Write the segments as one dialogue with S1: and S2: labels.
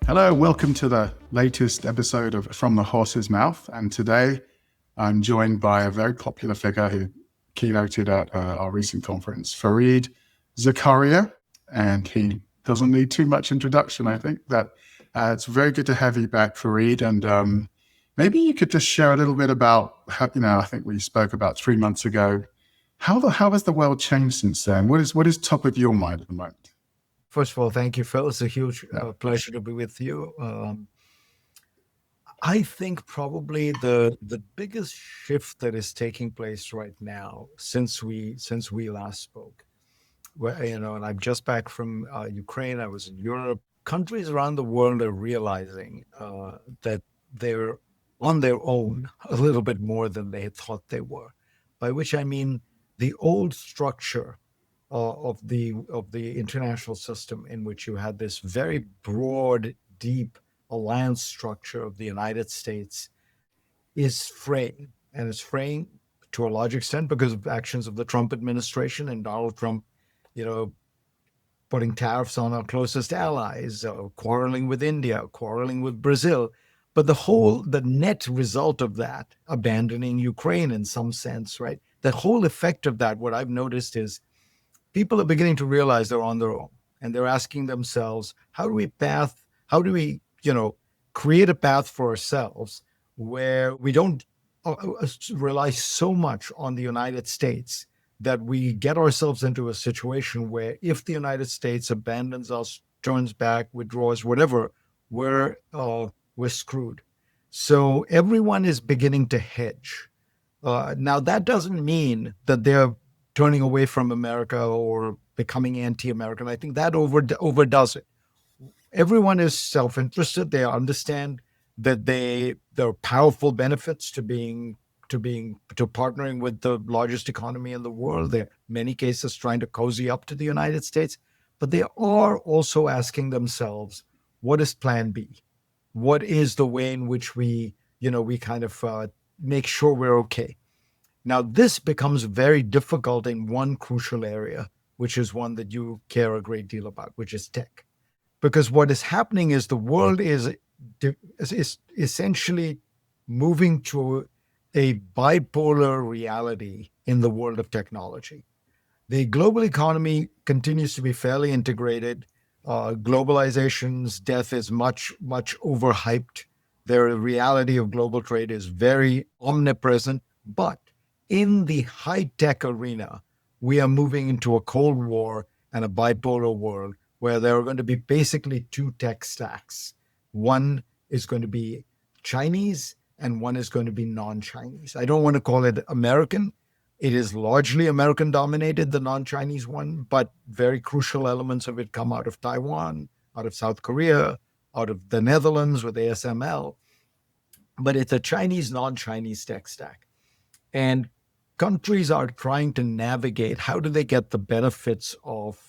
S1: Hello, welcome to the latest episode of From the Horse's Mouth. And today I'm joined by a very popular figure who keynoted at our recent conference, Zakaria. And he doesn't need too much introduction, I think. That it's very good to have you back, Fareed. And maybe you could just share a little bit about how, I think we spoke about 3 months ago. How has the world changed since then? What is top of your mind at the moment?
S2: First of all, thank you, Phil. It's a huge pleasure to be with you. I think probably the biggest shift that is taking place right now since we last spoke, and I'm just back from Ukraine. I was in Europe. Countries around the world are realizing that they're on their own a little bit more than they had thought they were. By which I mean the old structure of the international system, in which you had this very broad, deep alliance structure of the United States, is fraying, and it's fraying to a large extent because of actions of the Trump administration and Donald Trump, you know, putting tariffs on our closest allies, quarreling with India, quarreling with Brazil. But the net result of that, abandoning Ukraine in some sense, right? The whole effect of that, what I've noticed is people are beginning to realize they're on their own, and they're asking themselves, how do we, create a path for ourselves where we don't rely so much on the United States that we get ourselves into a situation where if the United States abandons us, turns back, withdraws, whatever, we're screwed. So everyone is beginning to hedge. Now, that doesn't mean that they're turning away from America or becoming anti-American. I think that overdoes it. Everyone is self-interested. They understand that there are powerful benefits to partnering with the largest economy in the world. They're in many cases trying to cozy up to the United States, but they are also asking themselves, what is Plan B? What is the way in which we kind of make sure we're okay? Now, this becomes very difficult in one crucial area, which is one that you care a great deal about, which is tech. Because what is happening is the world is essentially moving to a bipolar reality in the world of technology. The global economy continues to be fairly integrated. Globalization's death is much, much overhyped. The reality of global trade is very omnipresent. But in the high tech arena, we are moving into a Cold War and a bipolar world where there are going to be basically two tech stacks. One is going to be Chinese and one is going to be non-Chinese. I don't want to call it American. It is largely American dominated, the non-Chinese one, but very crucial elements of it come out of Taiwan, out of South Korea, out of the Netherlands with ASML. But it's a Chinese, non-Chinese tech stack. And countries are trying to navigate how do they get the benefits of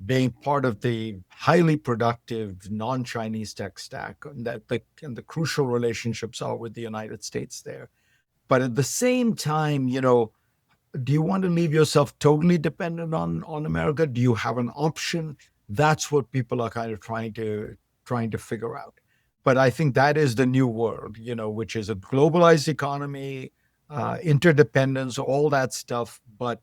S2: being part of the highly productive non-Chinese tech stack, and the crucial relationships are with the United States there. But at the same time, do you want to leave yourself totally dependent on America? Do you have an option? That's what people are kind of trying to figure out. But I think that is the new world, which is a globalized economy, interdependence, all that stuff, but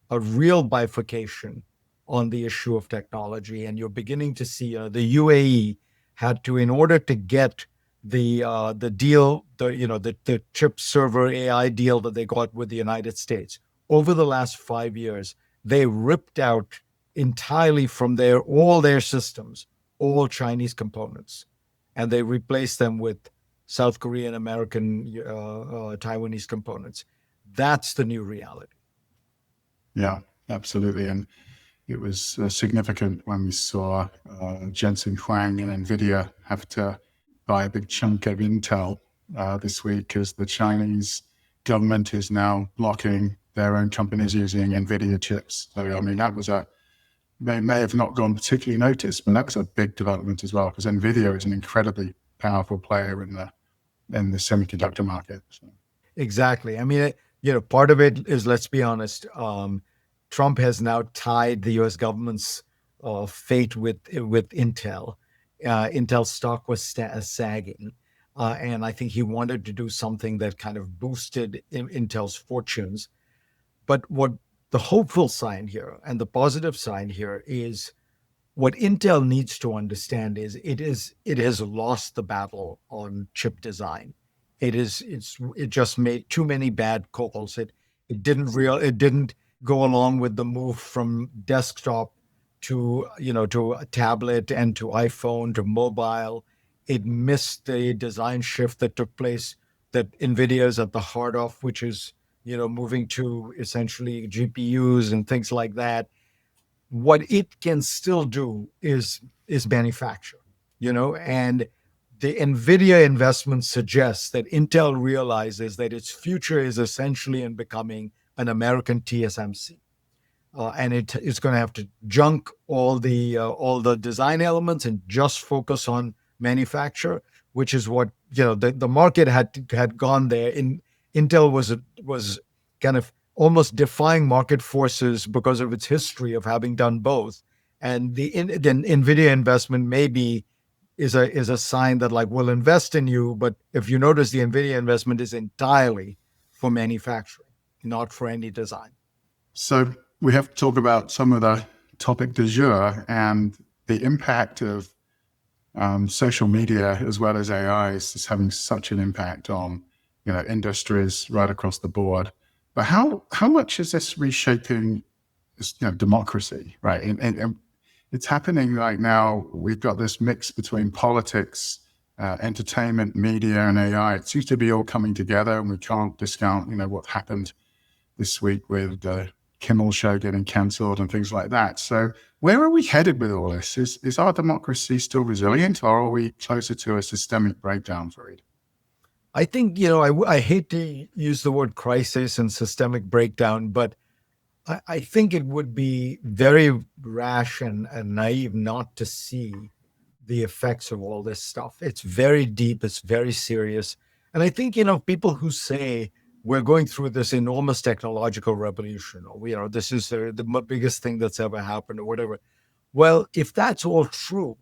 S2: a real bifurcation on the issue of technology. And you're beginning to see the UAE had to, in order to get the deal, the chip server AI deal that they got with the United States over the last 5 years, they ripped out entirely from all their systems, all Chinese components, and they replaced them with South Korean, American, Taiwanese components. That's the new reality.
S1: Yeah, absolutely. And it was significant when we saw Jensen Huang and Nvidia have to buy a big chunk of Intel this week because the Chinese government is now blocking their own companies using Nvidia chips. So, I mean, they may have not gone particularly noticed, but that was a big development as well because Nvidia is an incredibly powerful player in the semiconductor market. So.
S2: Exactly. I mean, part of it is, let's be honest, Trump has now tied the U.S. government's fate with Intel, Intel stock was sagging. And I think he wanted to do something that kind of boosted Intel's fortunes. But what the hopeful sign here and the positive sign here is what Intel needs to understand is it has lost the battle on chip design. It just made too many bad calls. It didn't go along with the move from desktop to to a tablet and to iPhone to mobile. It missed the design shift that took place that Nvidia is at the heart of, which is moving to essentially GPUs and things like that. What it can still do is manufacture, and the Nvidia investment suggests that Intel realizes that its future is essentially in becoming an American TSMC, and it's going to have to junk all the design elements and just focus on manufacture, which is what the market had gone there. Intel was kind of almost defying market forces because of its history of having done both, and the Nvidia investment maybe is a sign that, like, we'll invest in you, but if you notice, the Nvidia investment is entirely for manufacturing, not for any design.
S1: So we have to talk about some of the topic du jour and the impact of social media as well as AI is having such an impact on industries right across the board. But how much is this reshaping democracy, right? And it's happening right now. We've got this mix between politics, entertainment, media, and AI. It seems to be all coming together, and we can't discount what happened this week with the Kimmel show getting cancelled and things like that. So where are we headed with all this? Is our democracy still resilient, or are we closer to a systemic breakdown, Fareed?
S2: I think, I hate to use the word crisis and systemic breakdown, but I think it would be very rash and naive not to see the effects of all this stuff. It's very deep, it's very serious. And I think, people who say we're going through this enormous technological revolution, or, this is the biggest thing that's ever happened, or whatever. Well, if that's all true,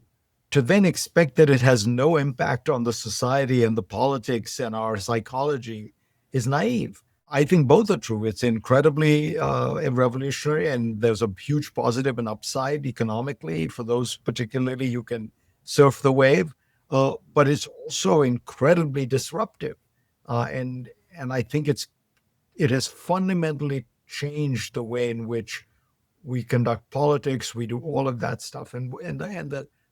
S2: to then expect that it has no impact on the society and the politics and our psychology is naive. I think both are true. It's incredibly revolutionary, and there's a huge positive and upside economically for those, particularly, who can surf the wave. But it's also incredibly disruptive, and I think it has fundamentally changed the way in which we conduct politics, we do all of that stuff. And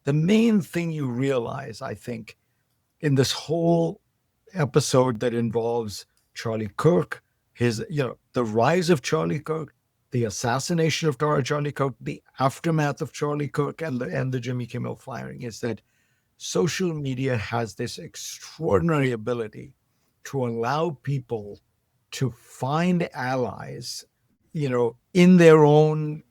S2: the main thing you realize, I think, in this whole episode that involves Charlie Kirk, the rise of Charlie Kirk, the assassination of Charlie Kirk, the aftermath of Charlie Kirk, and the Jimmy Kimmel firing, is that social media has this extraordinary ability to allow people to find allies, in their own,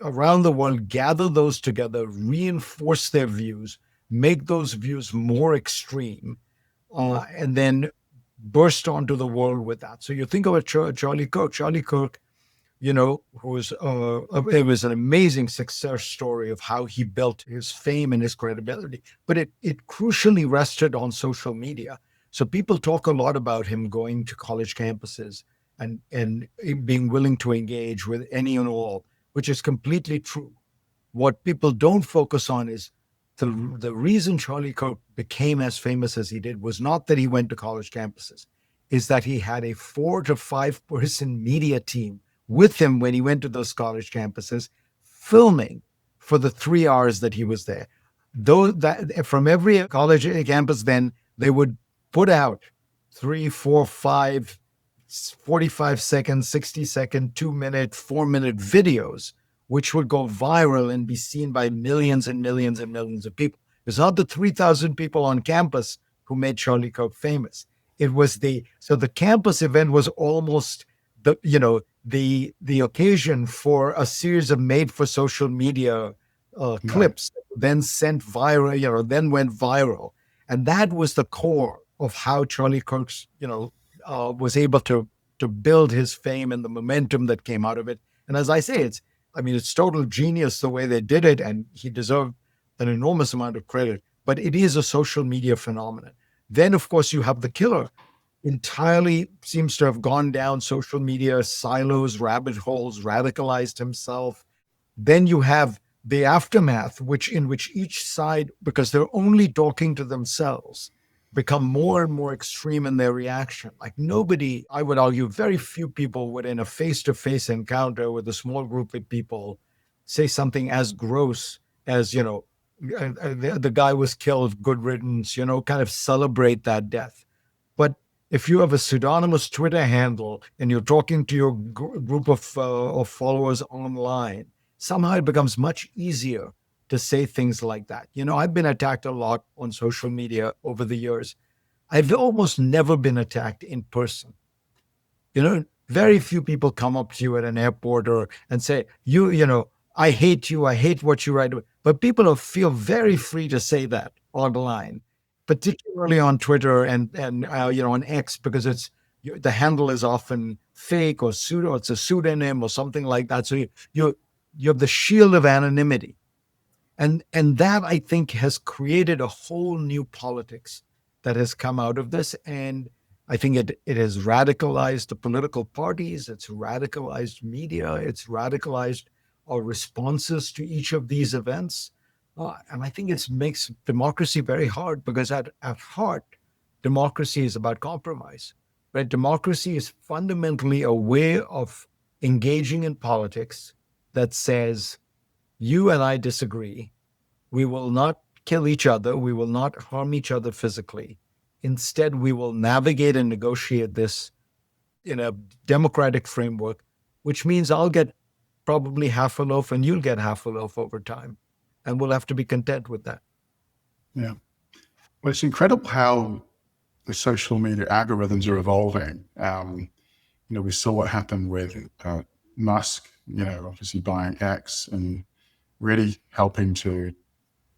S2: around the world, gather those together, reinforce their views, make those views more extreme, and then burst onto the world with that. So you think about Charlie Kirk. Charlie Kirk, who was it was an amazing success story of how he built his fame and his credibility, but it crucially rested on social media. So people talk a lot about him going to college campuses and being willing to engage with any and all, which is completely true. What people don't focus on is the reason Charlie Kirk became as famous as he did was not that he went to college campuses, is that he had a 4 to 5 person media team with him when he went to those college campuses, filming for the 3 hours that he was there. Though that from every college campus, then they would put out 3, 4, 5, 45-second, 60-second, 2-minute, 4-minute videos, which would go viral and be seen by millions and millions and millions of people. It's not the 3,000 people on campus who made Charlie Kirk famous. It was so the campus event was almost the occasion for a series of made for social media clips, then sent viral, then went viral. And that was the core of how Charlie Kirk's, was able to build his fame and the momentum that came out of it. And as I say, it's total genius the way they did it, and he deserved an enormous amount of credit, but it is a social media phenomenon. Then, of course, you have the killer, entirely seems to have gone down social media silos, rabbit holes, radicalized himself. Then you have the aftermath, in which each side, because they're only talking to themselves, become more and more extreme in their reaction. Like nobody, I would argue, very few people would, in a face-to-face encounter with a small group of people, say something as gross as, the guy was killed, good riddance, kind of celebrate that death. But if you have a pseudonymous Twitter handle and you're talking to your group of followers online, somehow it becomes much easier to say things like that. I've been attacked a lot on social media over the years. I've almost never been attacked in person. Very few people come up to you at an airport and say, I hate you, I hate what you write. But people feel very free to say that online, particularly on Twitter and on X, because the handle is often fake or pseudo, it's a pseudonym or something like that. So you have the shield of anonymity. And that, I think, has created a whole new politics that has come out of this. And I think it has radicalized the political parties, it's radicalized media, it's radicalized our responses to each of these events. And I think it makes democracy very hard, because at heart, democracy is about compromise. Right? Democracy is fundamentally a way of engaging in politics that says, you and I disagree. We will not kill each other. We will not harm each other physically. Instead, we will navigate and negotiate this in a democratic framework, which means I'll get probably half a loaf and you'll get half a loaf over time. And we'll have to be content with that.
S1: Yeah. Well, it's incredible how the social media algorithms are evolving. We saw what happened with Musk, obviously buying X and really helping to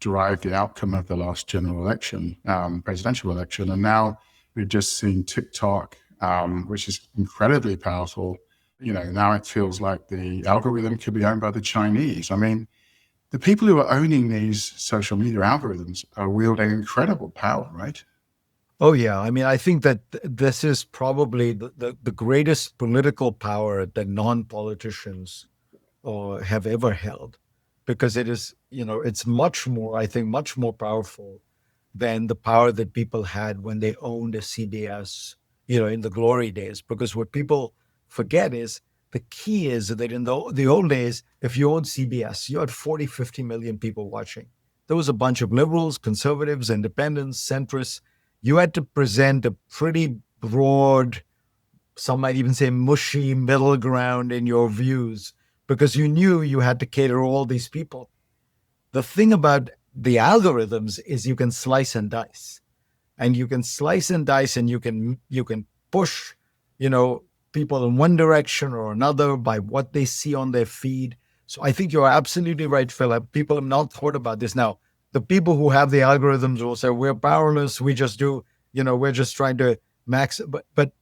S1: drive the outcome of the last general election, presidential election. And now we've just seen TikTok, which is incredibly powerful. Now it feels like the algorithm could be owned by the Chinese. I mean, the people who are owning these social media algorithms are wielding incredible power, right?
S2: Oh, yeah. I mean, I think that this is probably the greatest political power that non-politicians have ever held, because it is, it's much more, I think, much more powerful than the power that people had when they owned a CBS, in the glory days. Because what people forget is the key is that in the old days, if you owned CBS, you had 40, 50 million people watching. There was a bunch of liberals, conservatives, independents, centrists. You had to present a pretty broad, some might even say mushy middle ground in your views, because you knew you had to cater to all these people. The thing about the algorithms is you can slice and dice. And you can slice and dice, and you can push, people in one direction or another by what they see on their feed. So I think you're absolutely right, Philip. People have not thought about this. Now, the people who have the algorithms will say, we're powerless. We just do, we're just trying to max. But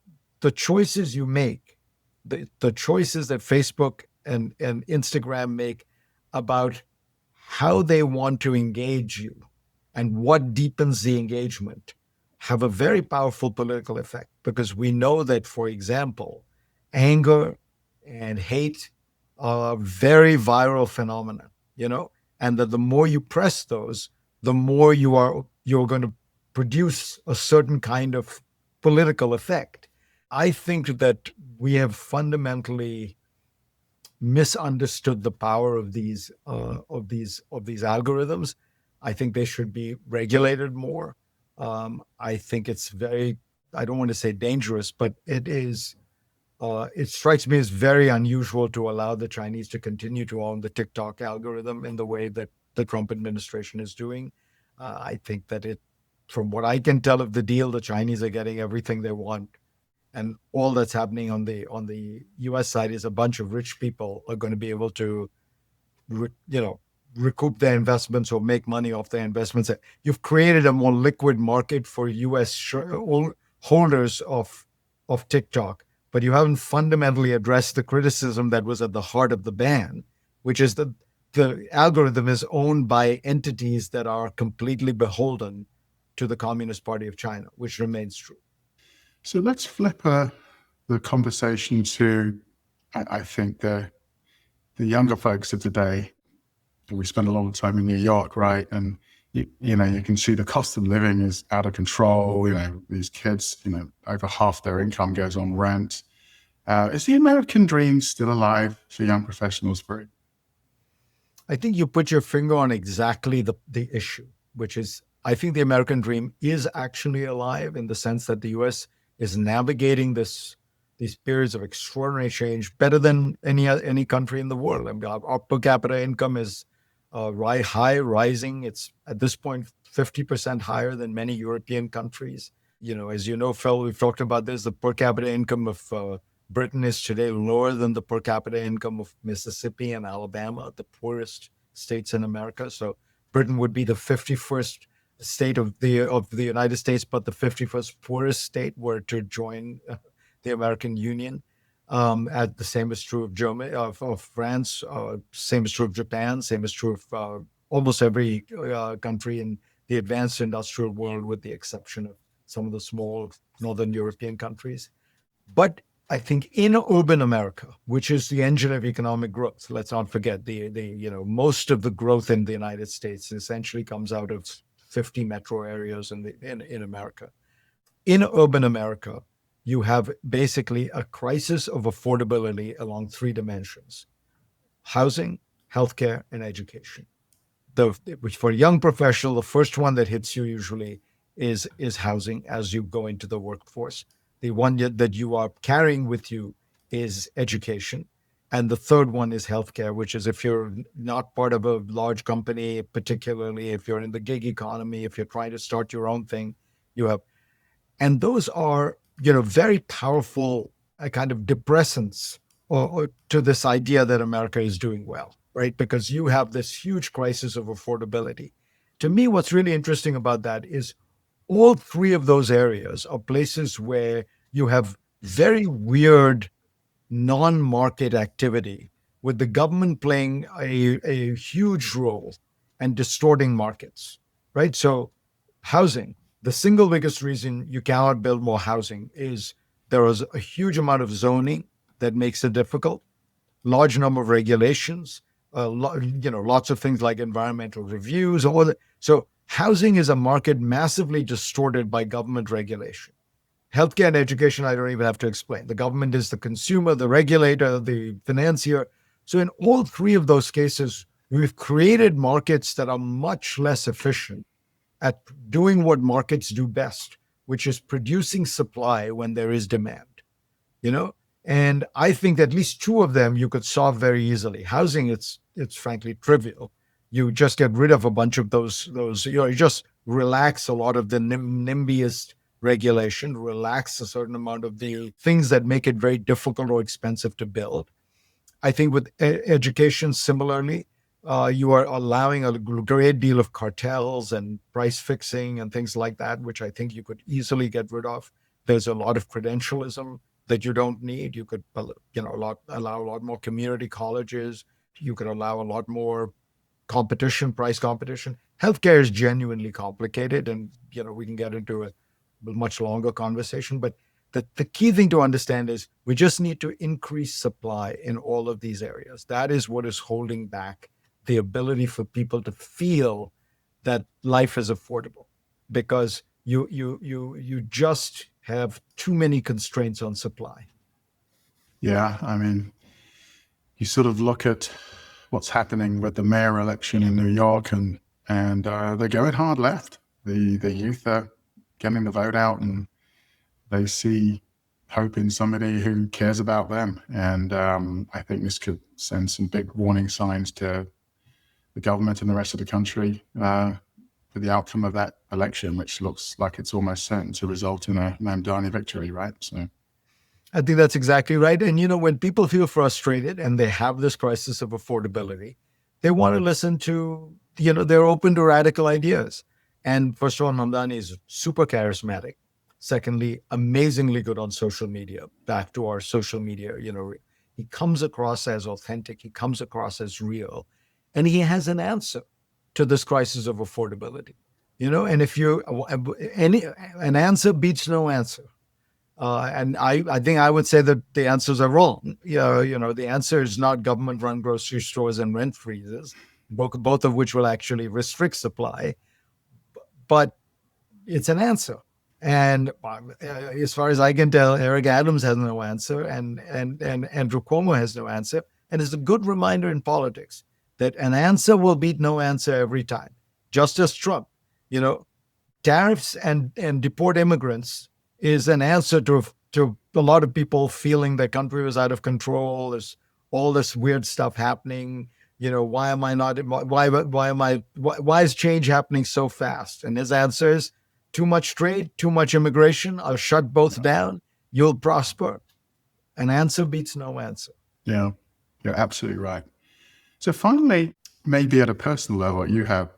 S2: the choices you make, the choices that Facebook and Instagram make about how they want to engage you and what deepens the engagement have a very powerful political effect, because we know that, for example, anger and hate are very viral phenomena, and that the more you press those, the more you're going to produce a certain kind of political effect. I think that we have fundamentally misunderstood the power of these algorithms. I think they should be regulated more. I think it's very, I don't want to say dangerous, but it is. It strikes me as very unusual to allow the Chinese to continue to own the TikTok algorithm in the way that the Trump administration is doing. I think that from what I can tell of the deal, the Chinese are getting everything they want. And all that's happening on the U.S. side is a bunch of rich people are going to be able to, recoup their investments or make money off their investments. You've created a more liquid market for U.S. holders of TikTok, but you haven't fundamentally addressed the criticism that was at the heart of the ban, which is that the algorithm is owned by entities that are completely beholden to the Communist Party of China, which remains true.
S1: So let's flip the conversation to, I think, the younger folks of today. We spend a lot of time in New York, right? And you can see the cost of living is out of control. These kids, over half their income goes on rent. Is the American dream still alive for young professionals, Brie?
S2: I think you put your finger on exactly the issue, which is I think the American dream is actually alive in the sense that the US is navigating these periods of extraordinary change better than any country in the world. I mean, our per capita income is high, rising. It's at this point 50% higher than many European countries. As you know, Phil, we've talked about this. The per capita income of Britain is today lower than the per capita income of Mississippi and Alabama, the poorest states in America. So Britain would be the 51st state of the United States, but the 51st poorest state were to join the American Union. The same is true of Germany, of France. Same is true of Japan. Same is true of almost every country in the advanced industrial world, with the exception of some of the small Northern European countries. But I think in urban America, which is the engine of economic growth, let's not forget most of the growth in the United States essentially comes out of 50 metro areas in America. In urban America, you have basically a crisis of affordability along three dimensions: housing, healthcare, and education. Which for a young professional, the first one that hits you usually is housing as you go into the workforce. The one that you are carrying with you is education. And the third one is healthcare, which is if you're not part of a large company, particularly if you're in the gig economy, if you're trying to start your own thing, you have. And those are, very powerful kind of depressants or to this idea that America is doing well, right? Because you have this huge crisis of affordability. To me, what's really interesting about that is all three of those areas are places where you have very weird non-market activity, with the government playing a huge role and distorting markets, right? So housing, the single biggest reason you cannot build more housing is there is a huge amount of zoning that makes it difficult, large number of regulations, lots of things like environmental reviews. So housing is a market massively distorted by government regulation. Healthcare and education, I don't even have to explain. The government is the consumer, the regulator, the financier. So in all three of those cases, we've created markets that are much less efficient at doing what markets do best, which is producing supply when there is demand, you know? And I think at least two of them you could solve very easily. Housing, it's frankly trivial. You just get rid of a bunch of those, you just relax a lot of the NIMBYist regulation, relax a certain amount of the things that make it very difficult or expensive to build. I think with education, similarly, you are allowing a great deal of cartels and price fixing and things like that, which I think you could easily get rid of. There's a lot of credentialism that you don't need. You could, allow a lot more community colleges. You could allow a lot more competition, price competition. Healthcare is genuinely complicated, and we can get into a much longer conversation. But the key thing to understand is we just need to increase supply in all of these areas. That is what is holding back the ability for people to feel that life is affordable, because you just have too many constraints on supply.
S1: Yeah, I mean, you sort of look at what's happening with the mayor election in New York, and they're going hard left. The youth are getting the vote out, and they see hope in somebody who cares about them. And I think this could send some big warning signs to the government and the rest of the country for the outcome of that election, which looks like it's almost certain to result in a Mamdani victory, right? So.
S2: I think that's exactly right. And when people feel frustrated and they have this crisis of affordability, they want to listen to, they're open to radical ideas. And first of all, Mamdani is super charismatic. Secondly, amazingly good on social media. Back to our social media, he comes across as authentic. He comes across as real. and he has an answer to this crisis of affordability. And if you any an answer beats no answer. And I think I would say that the answers are wrong. The answer is not government-run grocery stores and rent freezes, both of which will actually restrict supply. But it's an answer. And as far as I can tell, Eric Adams has no answer, and Andrew Cuomo has no answer. And it's a good reminder in politics that an answer will beat no answer every time. Just as Trump, you know, tariffs and deport immigrants is an answer to a lot of people feeling their country was out of control. There's all this weird stuff happening. Why am I not? Why is change happening so fast? And his answer is too much trade, too much immigration. I'll shut both down. You'll prosper. An answer beats no answer.
S1: Yeah, you're absolutely right. So finally, maybe at a personal level, you have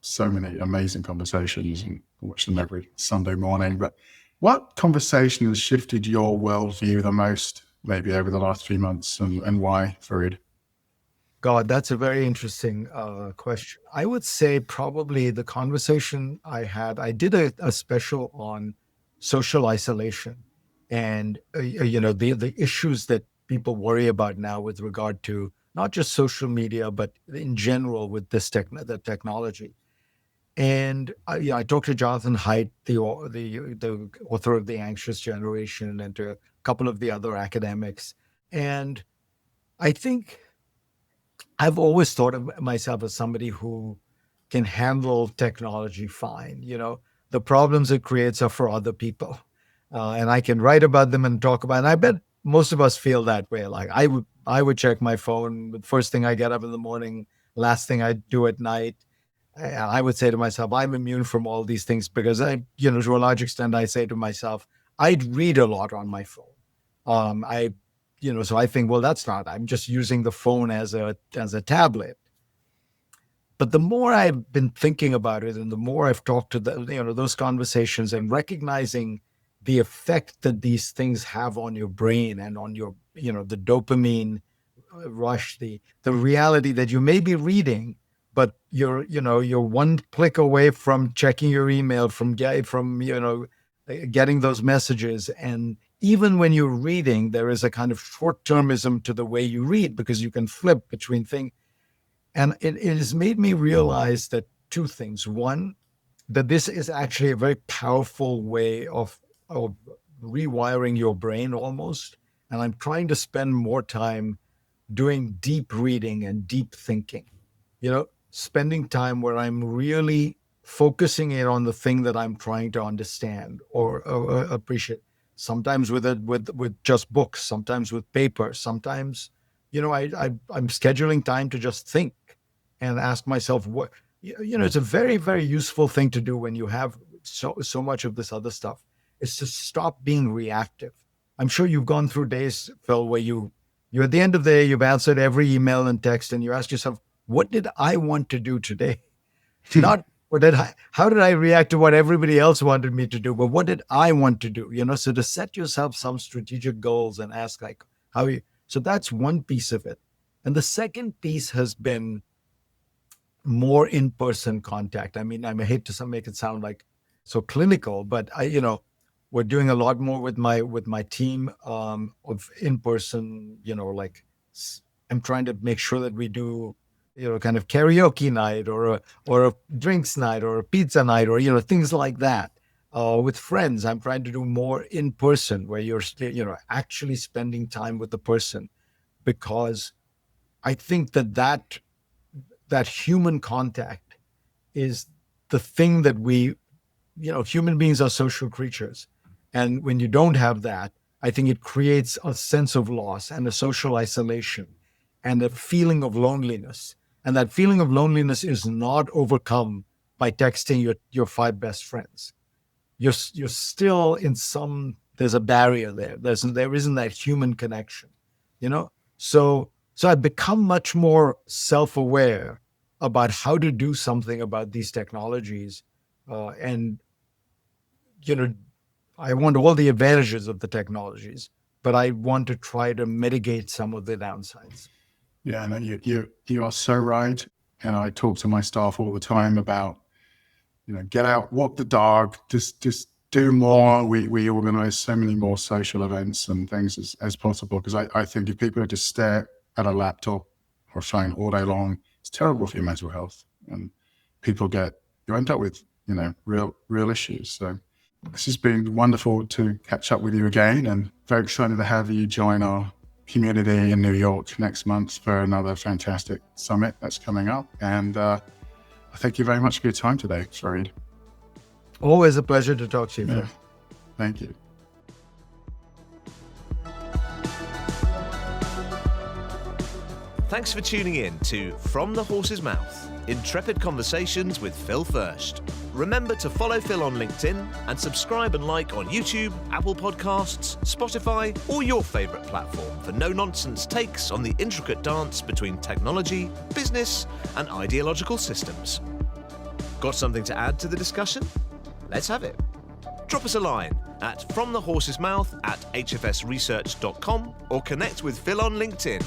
S1: so many amazing conversations and I watch them every Sunday morning. But what conversation has shifted your worldview the most, maybe over the last 3 months, and why, Farid?
S2: God, that's a very interesting question. I would say probably the conversation I had. I did a special on social isolation and the issues that people worry about now with regard to not just social media but in general with the technology. And I talked to Jonathan Haidt, the author of The Anxious Generation, and to a couple of the other academics. And I think I've always thought of myself as somebody who can handle technology fine. The problems it creates are for other people, and I can write about them and talk about. And I bet most of us feel that way. Like I would check my phone the first thing I get up in the morning, last thing I do at night. I would say to myself, I'm immune from all these things because to a large extent, I say to myself, I'd read a lot on my phone. So I think, well, that's not. I'm just using the phone as a tablet. But the more I've been thinking about it, and the more I've talked to those conversations, and recognizing the effect that these things have on your brain and on your the dopamine rush, the reality that you may be reading, but you're one click away from checking your email, from getting those messages. And even when you're reading, there is a kind of short-termism to the way you read because you can flip between things. And it has made me realize that two things. One, that this is actually a very powerful way of rewiring your brain almost. And I'm trying to spend more time doing deep reading and deep thinking, spending time where I'm really focusing in on the thing that I'm trying to understand or appreciate. Sometimes with just books, sometimes with paper, sometimes, I'm scheduling time to just think and ask myself what, it's a very, very useful thing to do when you have so much of this other stuff, is to stop being reactive. I'm sure you've gone through days, Phil, where you're at the end of the day, you've answered every email and text, and you ask yourself, what did I want to do today? Not how did I react to what everybody else wanted me to do, but what did I want to do? So to set yourself some strategic goals and ask like so that's one piece of it. And the second piece has been more in-person contact. I mean, I hate to make it sound like so clinical, but we're doing a lot more with my team of in-person. I'm trying to make sure that we do kind of karaoke night or a drinks night or a pizza night or things like that. With friends, I'm trying to do more in person where you're actually spending time with the person, because I think that human contact is the thing that human beings are social creatures. And when you don't have that, I think it creates a sense of loss and a social isolation and a feeling of loneliness. And that feeling of loneliness is not overcome by texting your five best friends. You're still there's a barrier there. There isn't that human connection, you know? So I've become much more self-aware about how to do something about these technologies. And, you know, I want all the advantages of the technologies, but I want to try to mitigate some of the downsides.
S1: Yeah, no, you are so right. And I talk to my staff all the time about, get out, walk the dog, just do more. We organize so many more social events and things as possible, because I think if people just stare at a laptop or phone all day long, it's terrible for your mental health. And you end up with, real issues. So this has been wonderful to catch up with you again, and very excited to have you join our community in New York next month for another fantastic summit that's coming up. And thank you very much for your time today, Fareed.
S2: Always a pleasure to talk to you.
S1: Yeah. Thank you.
S3: Thanks for tuning in to From the Horse's Mouth, intrepid conversations with Phil Fersht. Remember to follow Phil on LinkedIn and subscribe and like on YouTube, Apple Podcasts, Spotify, or your favorite platform for no-nonsense takes on the intricate dance between technology, business, and ideological systems. Got something to add to the discussion? Let's have it. Drop us a line at fromthehorsesmouth@hfsresearch.com or connect with Phil on LinkedIn.